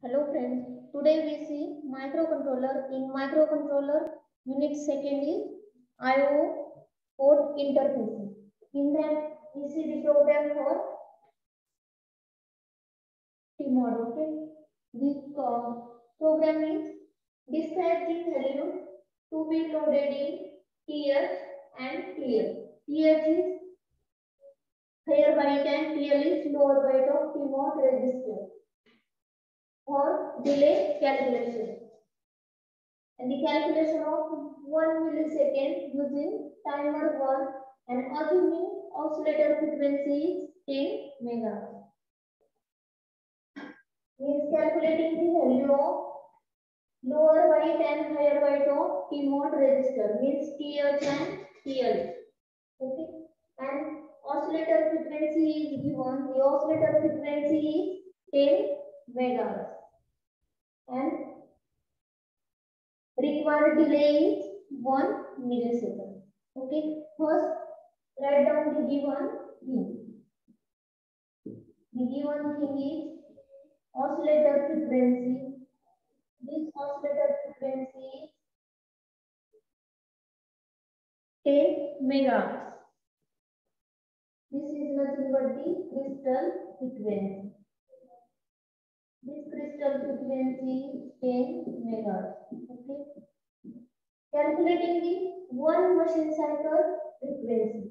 Hello friends, today we see microcontroller. In microcontroller, unit second is I/O port interface. In that we see the program for T-mod. Okay, the program is describe the value to be loaded in TH and TL. TH is higher byte and TL is lower byte of T-mod register for delay calculation. And the calculation of 1 millisecond using timer 1 and assuming oscillator frequency is 10 megahertz. Means calculating the value of lower byte and higher byte of T-mod register means TH and TL. Okay, and oscillator frequency is given. The oscillator frequency is 10 megahertz and required delay is 1 millisecond. Okay, first write down the given thing. The given thing is oscillator frequency. This oscillator frequency is 10 megahertz. This is nothing but the crystal frequency. This crystal frequency is 10 megahertz. Okay. Calculating the one machine cycle frequency.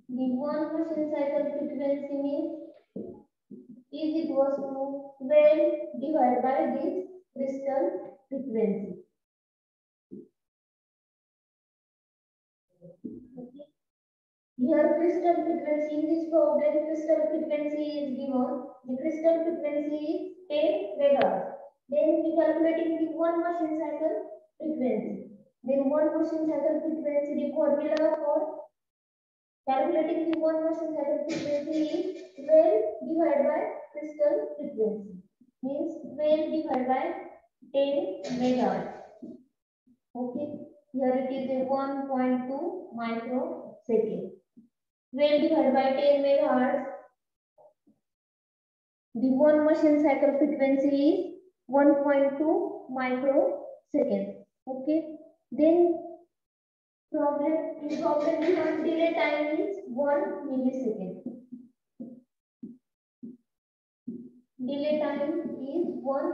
The one machine cycle frequency means is equals to 12 divided by this crystal frequency. Okay. Here crystal frequency in this problem, crystal frequency is given. The crystal frequency is 10 megahertz. Then we calculating the one machine cycle frequency. Then one machine cycle frequency, the formula for calculating the one machine cycle frequency is 12 divided by crystal frequency. Means 12 divided by 10 megahertz. Okay. Here it is a 1.2 microsecond. 12 divided by 10 megahertz. The one machine cycle frequency is 1.2 microsecond. Okay. Then in problem delay time is 1 millisecond. Delay time is 1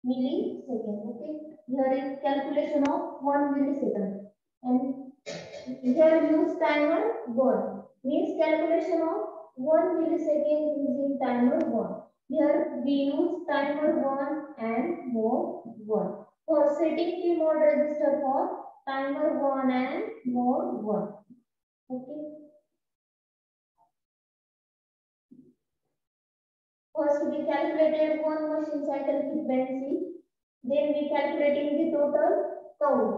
millisecond. Okay. Here is calculation of 1 millisecond. And here use timer 1. Means calculation of 1 millisecond using timer 1. Here we use timer 1 and mode 1. For setting T-mod register for timer 1 and mode 1. Okay. First we calculated one machine cycle frequency. Then we calculating the total count.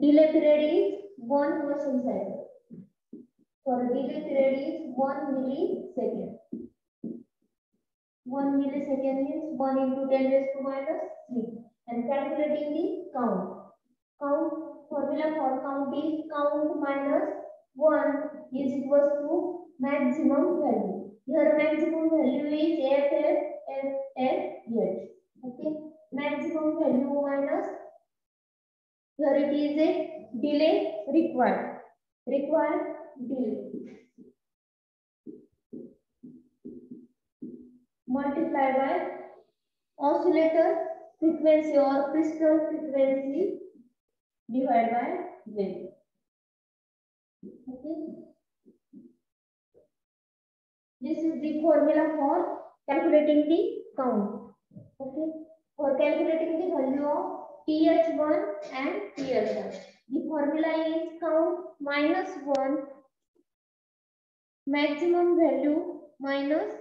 Delay period is 1 machine cycle. For delay period is 1 millisecond. 1 millisecond means 1 into 10 raised to minus 3. And calculating the count. Count formula for count is count minus 1 is equals to maximum value. Here maximum value is FFFH. Okay. Maximum value minus. Here it is a delay required. Required delay. Multiplied by oscillator frequency or crystal frequency divided by value. Okay. This is the formula for calculating the count. Okay. For calculating the value of TH1 and TH1. The formula is count minus 1 maximum value minus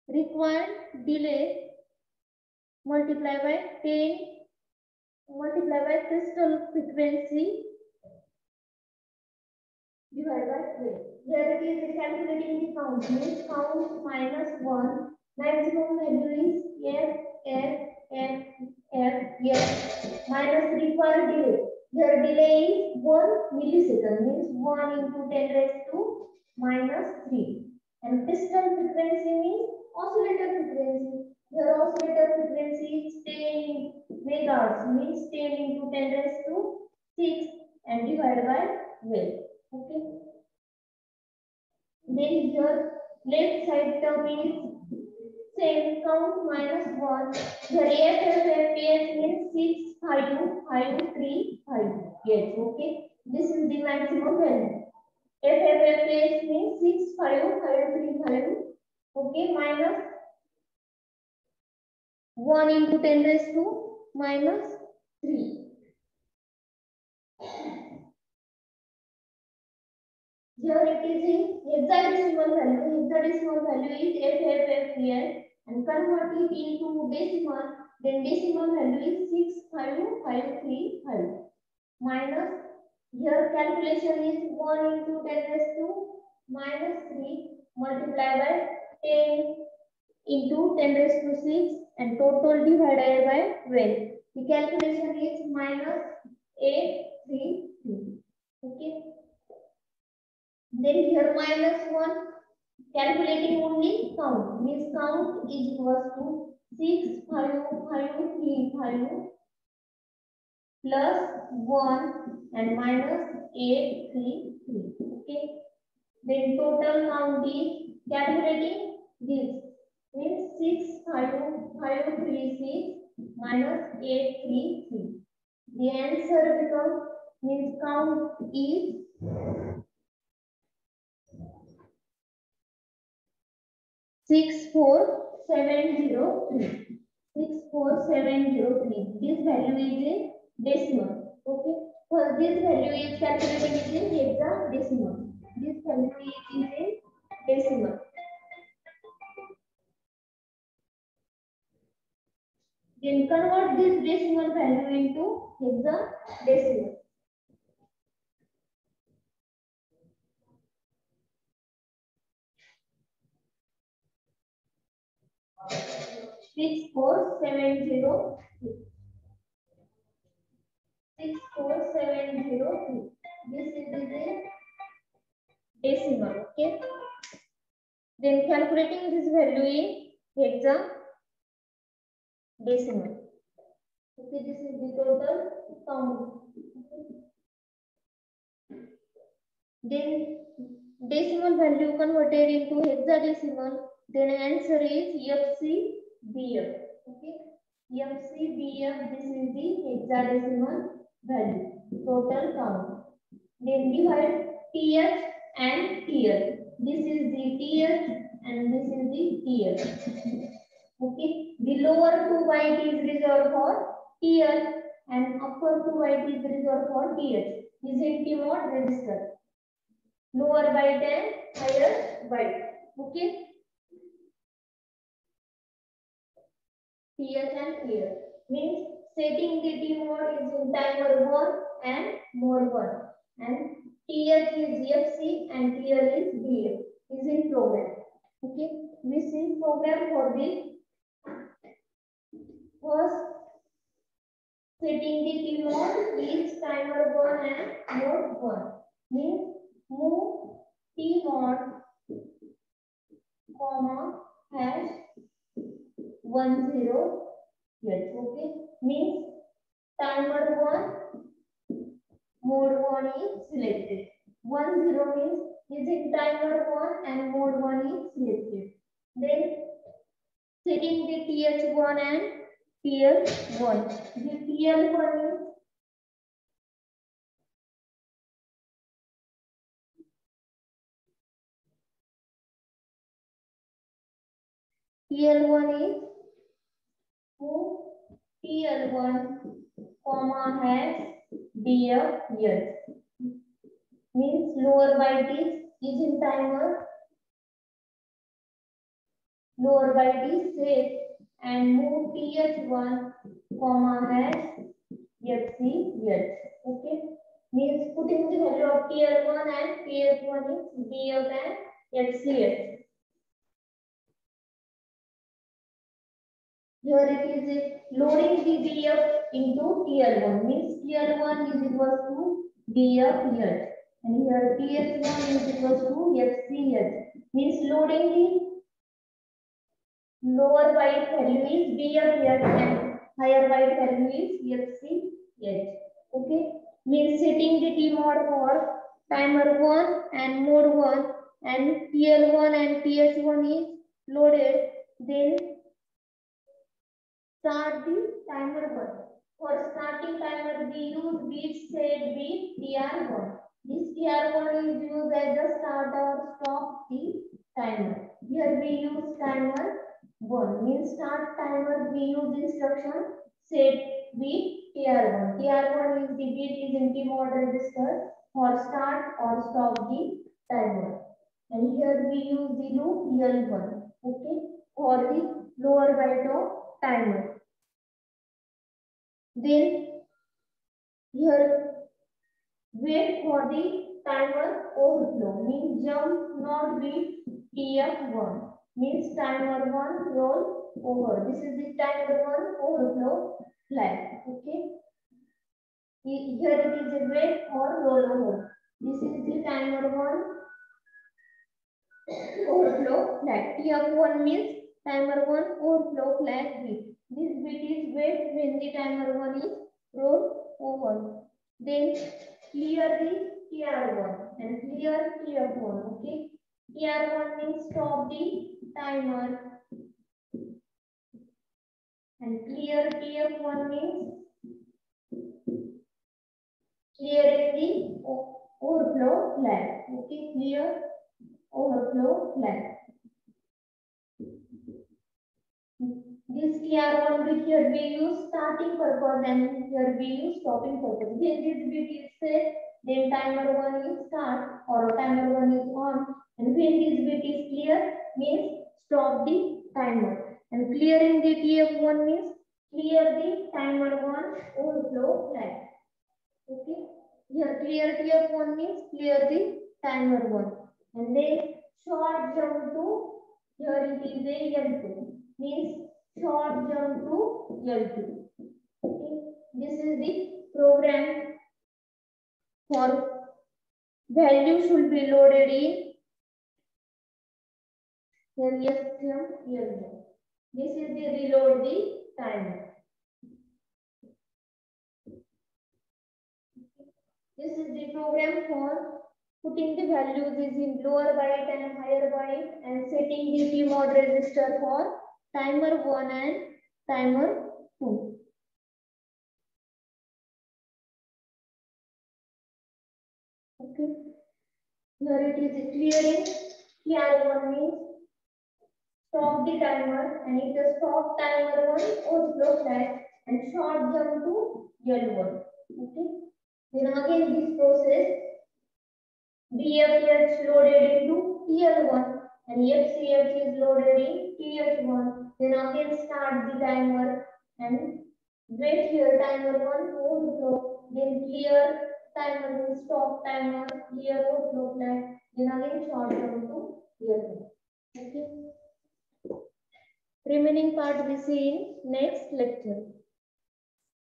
required delay multiplied by 10 multiplied by crystal frequency divided by 12. Here it is calculating the count. Means count minus 1 maximum value is F minus required delay. Here delay is 1 millisecond, means 1 into 10 raised to minus 3. And crystal frequency means oscillator frequency. Here oscillator frequency is 10 megahertz, means 10 into 10 raised to 6 and divided by 12. Okay. Then here left side term is same, count minus 1. Here FFFPS means 6, 5, 5, 3, 5. Yes, okay. This is the maximum value. FFFPS means 6, 5, 5, 3, 5. Okay, minus 1 into 10 raised to minus 3. Here it is in hexadecimal value. Hexadecimal value is FFFPS and convert it into decimal. Then decimal value is 65535 minus. Here calculation is 1 into 10 raised to minus 3 multiplied by 10 into 10 raised to 6 and total divided by 12. The calculation is minus 833. Okay. Then here minus 1, calculating only count, means count is equals to 65535 plus 1 and minus 833. Okay. Then total count is calculating this, means 65536 minus 833. The answer becomes, means count is 64703. 64703. This value is in decimal. Okay. For this value is calculated in hexadecimal. This value is in decimal. Then convert this decimal value into hexadecimal. 64703. 64703. This is the decimal. Okay. Then calculating this value in hexadecimal. Okay, this is the total count. Then decimal value converted into hexadecimal. Then answer is FCBF. Okay, FCBF. This is the hexadecimal value. Total count. Then divide TH and TL. This is the TH and this is the TL. Okay, the lower 2 byte is reserved for TL and upper 2 byte is reserved for TH. Is in T-mode register. Lower byte and higher byte. Okay. TH and TL means setting the T-mode is in timer 1 and mode 1 and TH is FC and TL is BF. Is in program. Okay. We see program for the first setting the T-mode is timer 1 and mode 1. Means move T-mode comma hash 10 yes. Okay. Means timer 1 mode 1 is selected. 10 means is in timer 1 and mode 1 is selected. Then setting the TH1 and TL1. The TL1 is move TL1 comma hash BF yes. Means lower byte is in timer. Lower byte is set and move TH1 comma hash FC yes. Okay. Means putting the value of TL1 and TH1 is BF and FCS. Here it is loading the BF into tier 1 means tier 1 is equals to BF here. And here TS1 is equals to FCH means loading the lower byte value is BF and higher byte value is FCH. Okay, means setting the T mode for timer 1 and mode 1 and TL1 and TS1 is loaded, then start the timer 1. For starting timer, we use bit set bit TR1. This TR1 is used as the start or stop the timer. Here we use timer 1. Means start timer, we use instruction set bit TR1. TR1 is the bit is in T mode register for start or stop the timer. And here we use the loop L1. Okay, for the lower byte of timer. Then here wait for the timer overflow means jump not beat TF1 means timer 1 roll over. This is the timer 1 overflow flag. Okay. Here it is a wait for roll over. This is the timer 1 overflow flag. TF1 means timer 1 overflow flag bit. This bit is wait when the timer 1 is roll over. Then clear the TR1 and clear TF1. Okay. TR1 means stop the timer and clear TF1 means clearing the overflow flag. Okay. Clear overflow flag. This TR1 bit here we use starting purpose and here we use stopping purpose. When this bit is set, then timer 1 is start or timer 1 is on. And when this bit is clear, means stop the timer. And clearing the TF1 means clear the timer 1 overflow flag. Okay. Here clear TF1 means clear the timer 1. And then short jump to, here it is a L2 means short jump to L2. Okay. This is the program for value should be loaded in LSTM L1. This is the reload the timer. This is the program for putting the values is in lower byte and higher byte and setting the T mode register for timer 1 and timer 2. Okay. Here it is clearing. TR1 means stop the timer and if the stop timer 1 overflow flag and short jump to L1. Okay. Then again this process BFH loaded into TL1 and FCH is loaded in TH1. Then again start the timer and wait here timer 1 overflow. Then clear timer will stop timer, clear overflow flag. Then again short jump to TL1. Okay. Remaining part we see in next lecture.